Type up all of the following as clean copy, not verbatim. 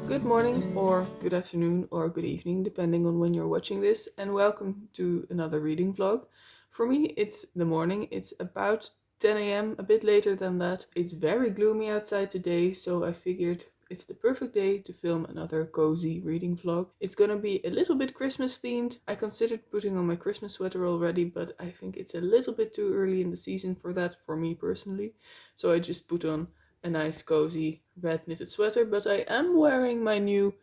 Good morning, or good afternoon, or good evening, depending on when you're watching this, and welcome to another reading vlog. For me, it's the morning. It's about 10 a.m., a bit later than that. It's very gloomy outside today, so I figured it's the perfect day to film another cozy reading vlog. It's gonna be a little bit Christmas themed. I considered putting on my Christmas sweater already, but I think it's a little bit too early in the season for that, for me personally. So I just put on a nice cozy red knitted sweater, but I am wearing my new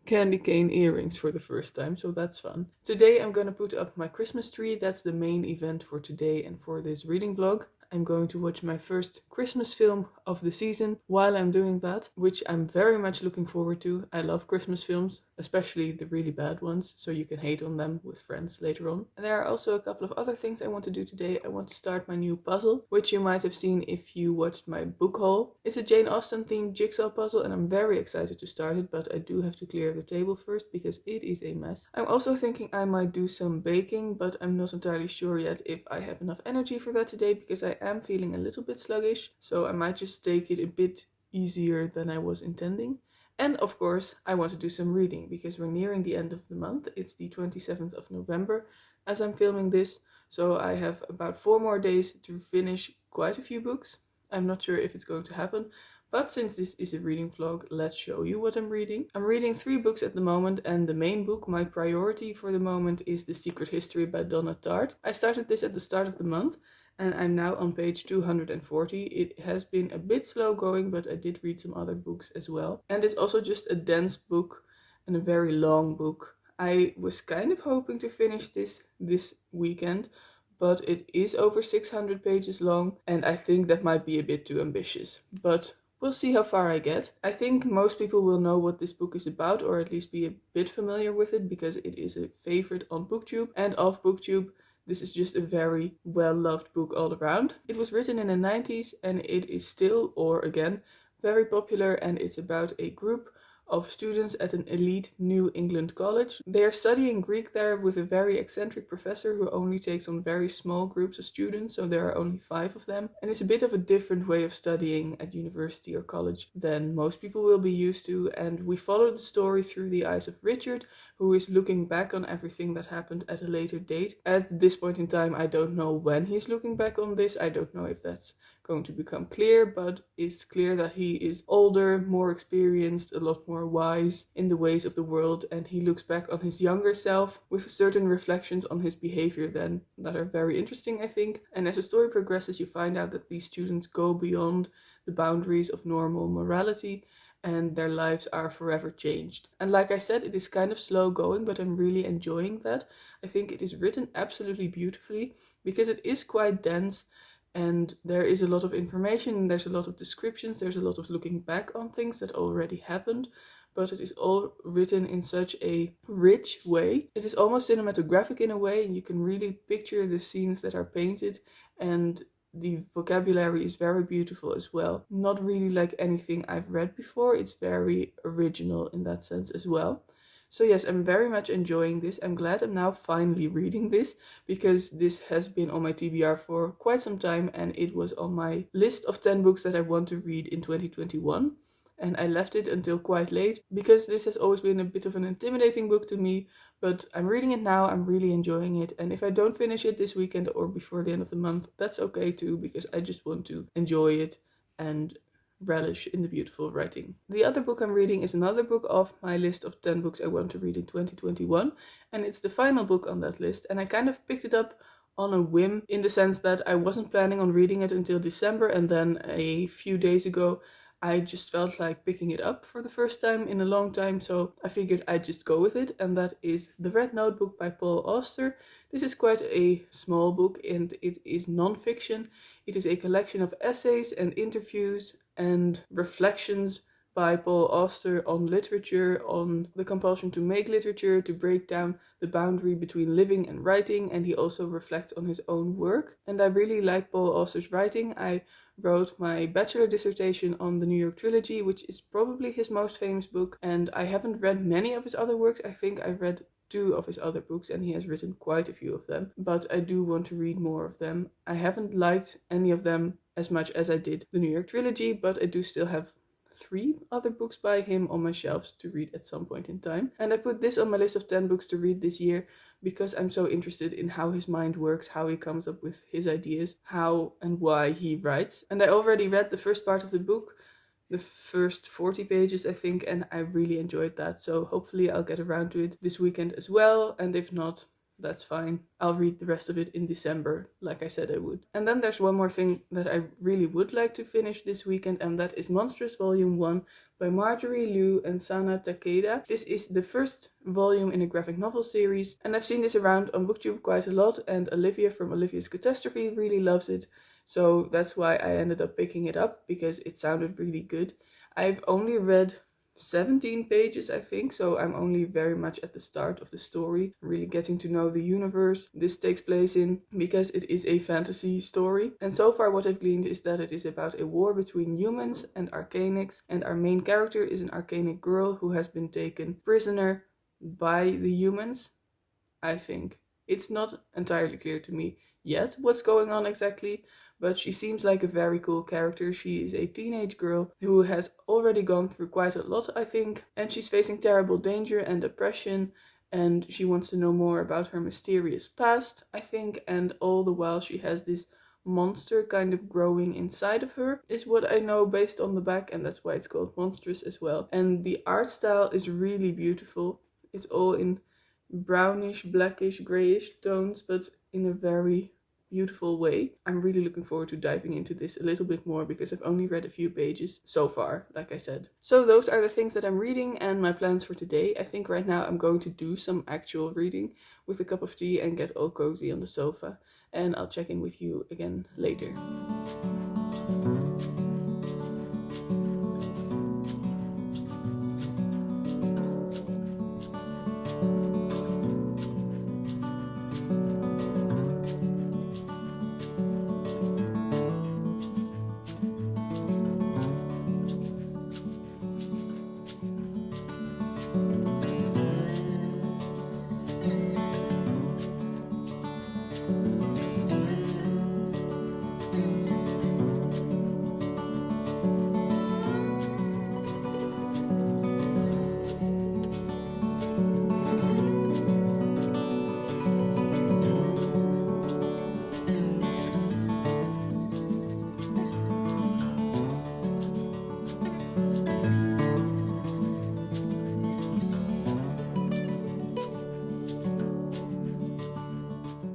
candy cane earrings for the first time, so that's fun. Today I'm gonna put up my Christmas tree. That's the main event for today and for this reading vlog. I'm going to watch my first Christmas film of the season while I'm doing that, which I'm very much looking forward to. I love Christmas films, especially the really bad ones, so you can hate on them with friends later on. And there are also a couple of other things I want to do today. I want to start my new puzzle, which you might have seen if you watched my book haul. It's a Jane Austen themed jigsaw puzzle and I'm very excited to start it, but I do have to clear the table first because it is a mess. I'm also thinking I might do some baking, but I'm not entirely sure yet if I have enough energy for that today because I am feeling a little bit sluggish, so I might just take it a bit easier than I was intending. And of course, I want to do some reading because we're nearing the end of the month. It's the 27th of November as I'm filming this, so I have about 4 more days to finish quite a few books. I'm not sure if it's going to happen, but since this is a reading vlog, let's show you what I'm reading. I'm reading 3 books at the moment, and the main book, my priority for the moment, is The Secret History by Donna Tartt. I started this at the start of the month, and I'm now on page 240. It has been a bit slow going, but I did read some other books as well. And it's also just a dense book and a very long book. I was kind of hoping to finish this weekend, but it is over 600 pages long, and I think that might be a bit too ambitious. But we'll see how far I get. I think most people will know what this book is about, or at least be a bit familiar with it, because it is a favorite on BookTube and off BookTube. This is just a very well-loved book all around. It was written in the 90s and it is still, or again, very popular, and it's about a group of students at an elite New England college. They are studying Greek there with a very eccentric professor who only takes on very small groups of students, so there are only 5 of them. And it's a bit of a different way of studying at university or college than most people will be used to, and we follow the story through the eyes of Richard, who is looking back on everything that happened at a later date. At this point in time, I don't know when he's looking back on this. I don't know if that's going to become clear, but it's clear that he is older, more experienced, a lot more wise in the ways of the world, and he looks back on his younger self with certain reflections on his behavior then that are very interesting, I think. And as the story progresses, you find out that these students go beyond the boundaries of normal morality and their lives are forever changed. And like I said, it is kind of slow going, but I'm really enjoying that. I think it is written absolutely beautifully because it is quite dense, and there is a lot of information, there's a lot of descriptions, there's a lot of looking back on things that already happened, but it is all written in such a rich way. It is almost cinematographic in a way, and you can really picture the scenes that are painted, and the vocabulary is very beautiful as well. Not really like anything I've read before, it's very original in that sense as well. So yes, I'm very much enjoying this. I'm glad I'm now finally reading this, because this has been on my TBR for quite some time and it was on my list of 10 books that I want to read in 2021. And I left it until quite late because this has always been a bit of an intimidating book to me, but I'm reading it now, I'm really enjoying it. And if I don't finish it this weekend or before the end of the month, that's okay too, because I just want to enjoy it and relish in the beautiful writing. The other book I'm reading is another book off my list of 10 books I want to read in 2021, and it's the final book on that list, and I kind of picked it up on a whim, in the sense that I wasn't planning on reading it until December, and then a few days ago I just felt like picking it up for the first time in a long time, so I figured I'd just go with it, and that is The Red Notebook by Paul Auster. This is quite a small book and it is non-fiction. It is a collection of essays and interviews and reflections by Paul Auster on literature, on the compulsion to make literature, to break down the boundary between living and writing, and he also reflects on his own work. And I really like Paul Auster's writing. I wrote my bachelor dissertation on the New York Trilogy, which is probably his most famous book, and I haven't read many of his other works. I think I've read 2 of his other books, and he has written quite a few of them, but I do want to read more of them. I haven't liked any of them as much as I did the New York Trilogy, but I do still have 3 other books by him on my shelves to read at some point in time. And I put this on my list of 10 books to read this year because I'm so interested in how his mind works, how he comes up with his ideas, how and why he writes. And I already read the first part of the book, the first 40 pages, I think, and I really enjoyed that. So hopefully I'll get around to it this weekend as well. And if not, that's fine. I'll read the rest of it in December, like I said I would. And then there's one more thing that I really would like to finish this weekend, and that is Monstrous Volume 1 by Marjorie Liu and Sana Takeda. This is the first volume in a graphic novel series, and I've seen this around on BookTube quite a lot, and Olivia from Olivia's Catastrophe really loves it. So that's why I ended up picking it up, because it sounded really good. I've only read 17 pages, I think, so I'm only very much at the start of the story, really getting to know the universe this takes place in, because it is a fantasy story. And so far what I've gleaned is that it is about a war between humans and arcanics, and our main character is an arcanic girl who has been taken prisoner by the humans, I think. It's not entirely clear to me yet what's going on exactly, but she seems like a very cool character. She is a teenage girl who has already gone through quite a lot, I think, and she's facing terrible danger and depression, and she wants to know more about her mysterious past, I think, and all the while she has this monster kind of growing inside of her, is what I know based on the back, and that's why it's called Monstrous as well. And the art style is really beautiful. It's all in brownish, blackish, grayish tones, but in a very beautiful way. I'm really looking forward to diving into this a little bit more, because I've only read a few pages so far, like I said. So those are the things that I'm reading and my plans for today. I think right now I'm going to do some actual reading with a cup of tea and get all cozy on the sofa, and I'll check in with you again later.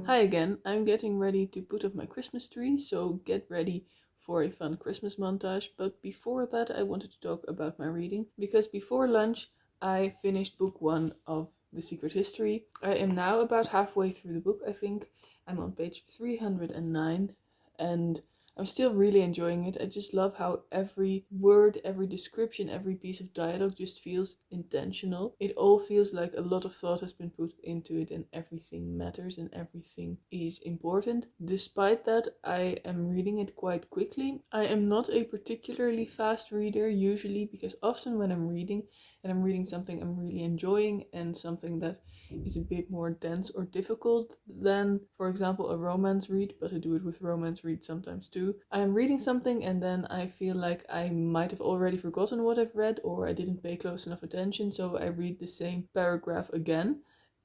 Hi again, I'm getting ready to put up my Christmas tree, so get ready for a fun Christmas montage. But before that, I wanted to talk about my reading, because before lunch I finished book 1 of The Secret History. I am now about halfway through the book, I think. I'm on page 309, and I'm still really enjoying it. I just love how every word, every description, every piece of dialogue just feels intentional. It all feels like a lot of thought has been put into it, and everything matters and everything is important. Despite that, I am reading it quite quickly. I am not a particularly fast reader usually, because often when I'm reading, and I'm reading something I'm really enjoying and something that is a bit more dense or difficult than, for example, a romance read, but I do it with romance reads sometimes too. I'm reading something and then I feel like I might have already forgotten what I've read, or I didn't pay close enough attention, so I read the same paragraph again.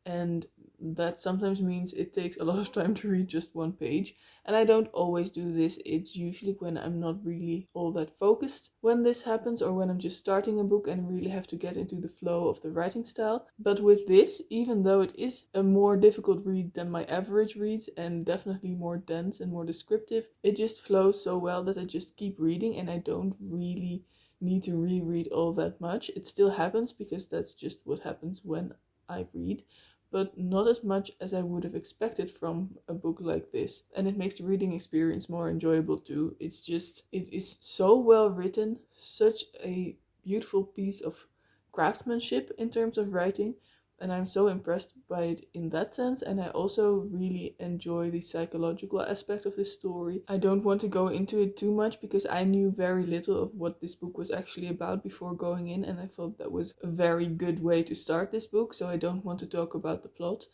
And that sometimes means it takes a lot of time to read just one page. And I don't always do this. It's usually when I'm not really all that focused when this happens, or when I'm just starting a book and really have to get into the flow of the writing style. But with this, even though it is a more difficult read than my average reads, and definitely more dense and more descriptive, it just flows so well that I just keep reading, and I don't really need to reread all that much. It still happens, because that's just what happens when I read, but not as much as I would have expected from a book like this. And it makes the reading experience more enjoyable too. It is so well written, such a beautiful piece of craftsmanship in terms of writing, and I'm so impressed by it in that sense. And I also really enjoy the psychological aspect of this story. I don't want to go into it too much, because I knew very little of what this book was actually about before going in, and I thought that was a very good way to start this book, so I don't want to talk about the plot.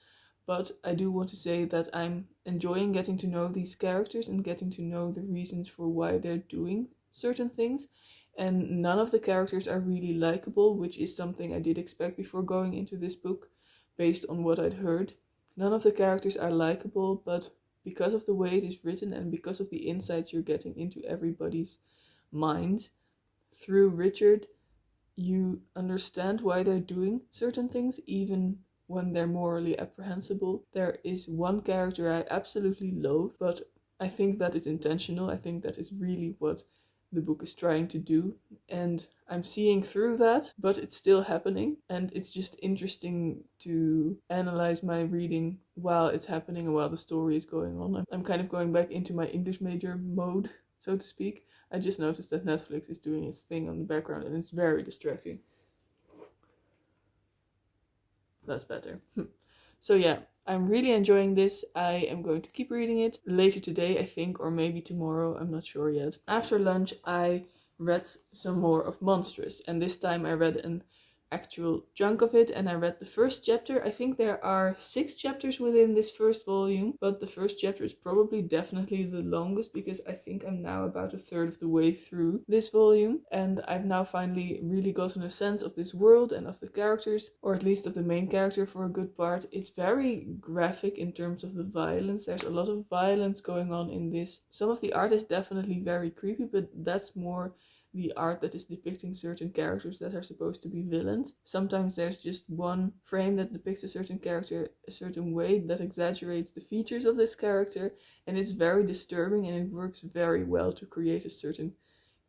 But I do want to say that I'm enjoying getting to know these characters and getting to know the reasons for why they're doing certain things. and none of the characters are really likable, which is something I did expect before going into this book based on what I'd heard. None of the characters are likable, but because of the way it is written and because of the insights you're getting into everybody's minds through Richard, you understand why they're doing certain things, even when they're morally apprehensible. There is one character I absolutely loathe, but I think that is intentional. I think that is really what the book is trying to do, and I'm seeing through that, but it's still happening, and it's just interesting to analyze my reading while it's happening and while the story is going on. I'm kind of going back into my English major mode, so to speak. I just noticed that Netflix is doing its thing on the background, and it's very distracting. That's better. So yeah, I'm really enjoying this. I am going to keep reading it later today, I think, or maybe tomorrow. I'm not sure yet. After lunch, I read some more of Monstrous, and this time I read an actual chunk of it, and I read the first chapter. I think there are 6 chapters within this first volume, but the first chapter is probably definitely the longest, because I think I'm now about a third of the way through this volume, and I've now finally really gotten a sense of this world and of the characters, or at least of the main character for a good part. It's very graphic in terms of the violence. There's a lot of violence going on in this. Some of the art is definitely very creepy, but that's more the art that is depicting certain characters that are supposed to be villains. Sometimes there's just one frame that depicts a certain character a certain way that exaggerates the features of this character, and it's very disturbing, and it works very well to create a certain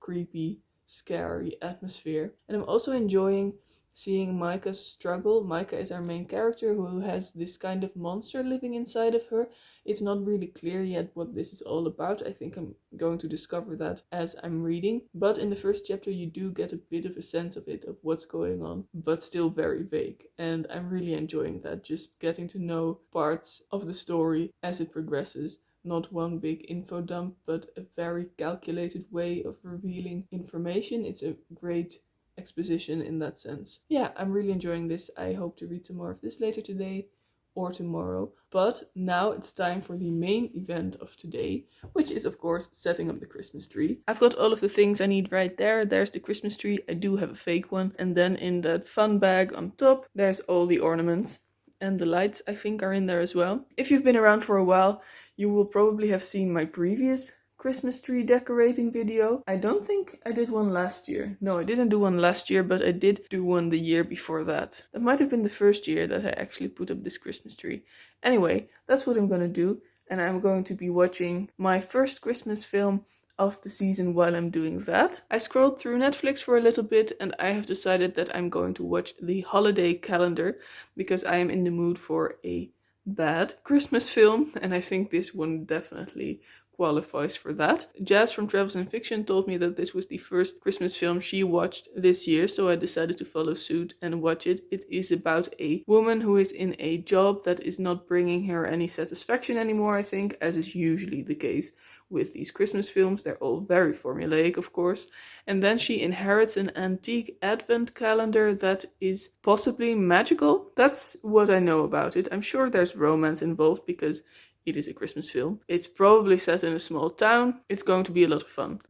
creepy, scary atmosphere. And I'm also enjoying seeing Micah's struggle. Micah is our main character, who has this kind of monster living inside of her. It's not really clear yet what this is all about. I think I'm going to discover that as I'm reading. But in the first chapter you do get a bit of a sense of it, of what's going on, but still very vague. And I'm really enjoying that, just getting to know parts of the story as it progresses. Not one big info dump, but a very calculated way of revealing information. It's a great exposition in that sense. Yeah, I'm really enjoying this. I hope to read some more of this later today or tomorrow. But now it's time for the main event of today, which is of course setting up the Christmas tree. I've got all of the things I need right there. There's the Christmas tree. I do have a fake one. And then in that fun bag on top, there's all the ornaments. And the lights, I think, are in there as well. If you've been around for a while, you will probably have seen my previous Christmas tree decorating video. I don't think I did one last year. No, I didn't do one last year, but I did do one the year before that. That might have been the first year that I actually put up this Christmas tree. Anyway, that's what I'm gonna do, and I'm going to be watching my first Christmas film of the season while I'm doing that. I scrolled through Netflix for a little bit, and I have decided that I'm going to watch the holiday calendar, because I am in the mood for a bad Christmas film, and I think this one definitely qualifies for that. Jazz from Travels in Fiction told me that this was the first Christmas film she watched this year, so I decided to follow suit and watch it. It is about a woman who is in a job that is not bringing her any satisfaction anymore, I think, as is usually the case with these Christmas films. They're all very formulaic, of course. And then she inherits an antique advent calendar that is possibly magical. That's what I know about it. I'm sure there's romance involved, because it is a Christmas film. It's probably set in a small town. It's going to be a lot of fun.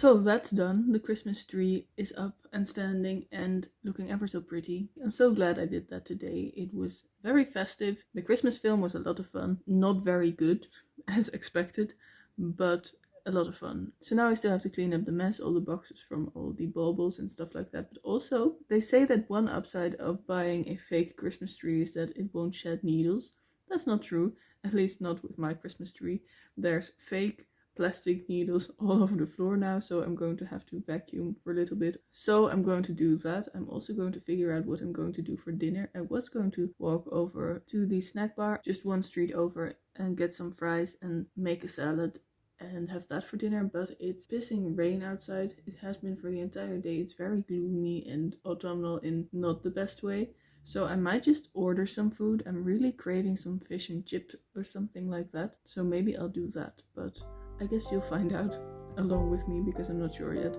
So that's done. The Christmas tree is up and standing and looking ever so pretty. I'm so glad I did that today. It was very festive. The Christmas film was a lot of fun. Not very good, as expected, but a lot of fun. So now I still have to clean up the mess, all the boxes from all the baubles and stuff like that. But also, they say that one upside of buying a fake Christmas tree is that it won't shed needles. That's not true, at least not with my Christmas tree. There's fake plastic needles all over the floor now, so I'm going to have to vacuum for a little bit. So I'm going to do that. I'm also going to figure out what I'm going to do for dinner. I was going to walk over to the snack bar, just one street over, and get some fries and make a salad and have that for dinner, but it's pissing rain outside. It has been for the entire day. It's very gloomy and autumnal in not the best way. So I might just order some food. I'm really craving some fish and chips or something like that. So maybe I'll do that, but I guess you'll find out along with me because I'm not sure yet.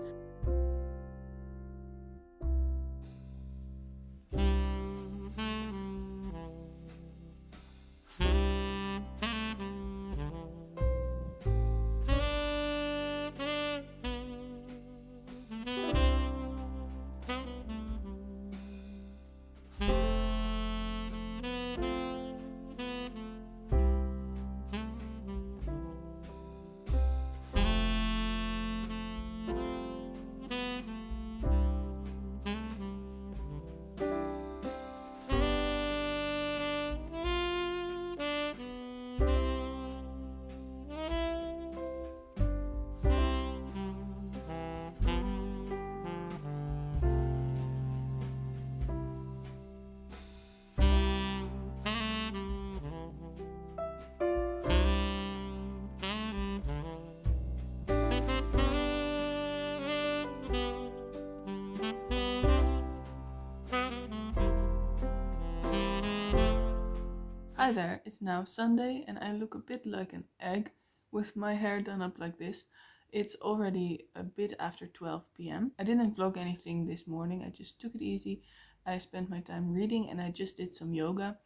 Hi there, it's now Sunday and I look a bit like an egg with my hair done up like this. It's already a bit after 12 p.m. I didn't vlog anything this morning, I just took it easy. I spent my time reading and I just did some yoga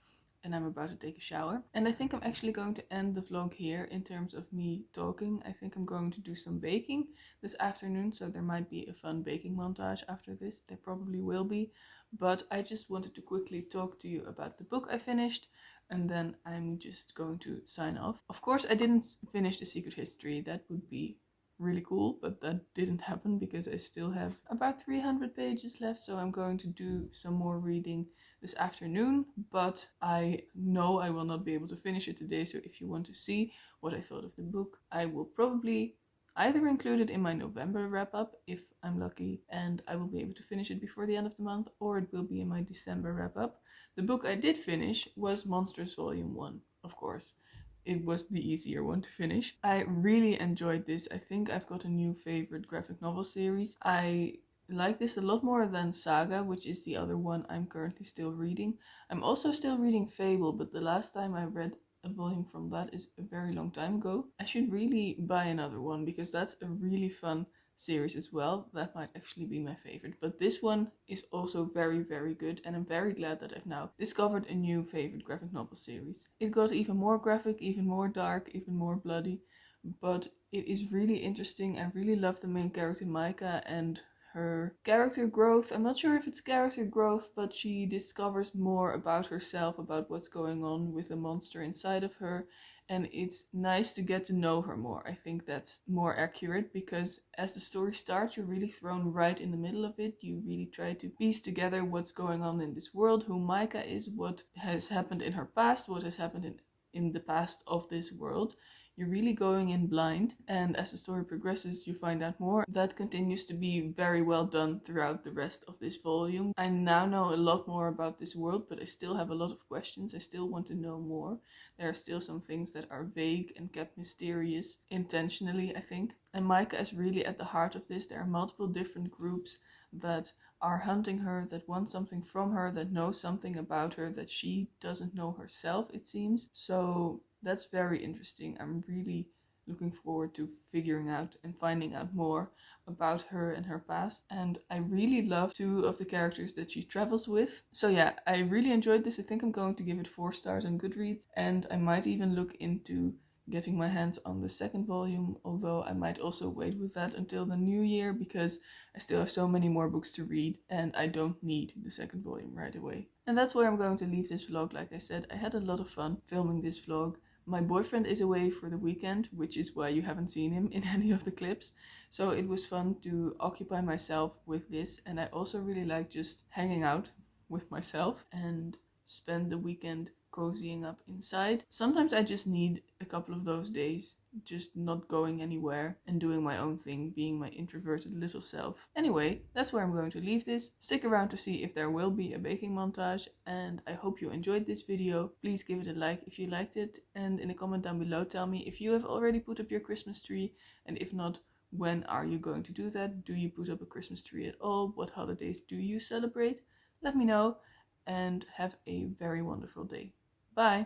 and I'm about to take a shower. And I think I'm actually going to end the vlog here in terms of me talking. I think I'm going to do some baking this afternoon, so there might be a fun baking montage after this. There probably will be, but I just wanted to quickly talk to you about the book I finished. And then I'm just going to sign off. Of course, I didn't finish The Secret History. That would be really cool, but that didn't happen because I still have about 300 pages left. So I'm going to do some more reading this afternoon, but I know I will not be able to finish it today. So if you want to see what I thought of the book, I will probably either include it in my November wrap-up if I'm lucky and I will be able to finish it before the end of the month, or it will be in my December wrap-up. The book I did finish was Monsters Volume 1, of course. It was the easier one to finish. I really enjoyed this. I think I've got a new favorite graphic novel series. I like this a lot more than Saga, which is the other one I'm currently still reading. I'm also still reading Fable, but the last time I read a volume from that is a very long time ago. I should really buy another one because that's a really fun series as well. That might actually be my favorite, but this one is also very, very good, and I'm very glad that I've now discovered a new favorite graphic novel series. It got even more graphic, even more dark, even more bloody, but it is really interesting. I really love the main character Micah and her character growth. I'm not sure if it's character growth, but she discovers more about herself, about what's going on with the monster inside of her. And it's nice to get to know her more. I think that's more accurate because as the story starts, you're really thrown right in the middle of it. You really try to piece together what's going on in this world, who Micah is, what has happened in her past, what has happened in the past of this world. You're really going in blind, and as the story progresses, you find out more. That continues to be very well done throughout the rest of this volume. I now know a lot more about this world, but I still have a lot of questions. I still want to know more. There are still some things that are vague and kept mysterious intentionally, I think. And Micah is really at the heart of this. There are multiple different groups that are hunting her, that want something from her, that know something about her that she doesn't know herself, it seems. So that's very interesting. I'm really looking forward to figuring out and finding out more about her and her past. And I really love two of the characters that she travels with. So yeah, I really enjoyed this. I think I'm going to give it 4 stars on Goodreads, and I might even look into getting my hands on the second volume, although I might also wait with that until the new year because I still have so many more books to read and I don't need the second volume right away. And that's where I'm going to leave this vlog. Like I said, I had a lot of fun filming this vlog. My boyfriend is away for the weekend, which is why you haven't seen him in any of the clips. So it was fun to occupy myself with this, and I also really like just hanging out with myself and spend the weekend cozying up inside. Sometimes I just need a couple of those days, just not going anywhere and doing my own thing, being my introverted little self. Anyway, that's where I'm going to leave this. Stick around to see if there will be a baking montage, and I hope you enjoyed this video. Please give it a like if you liked it, and in a comment down below tell me if you have already put up your Christmas tree, and if not, when are you going to do that? Do you put up a Christmas tree at all? What holidays do you celebrate? Let me know, and have a very wonderful day. Bye!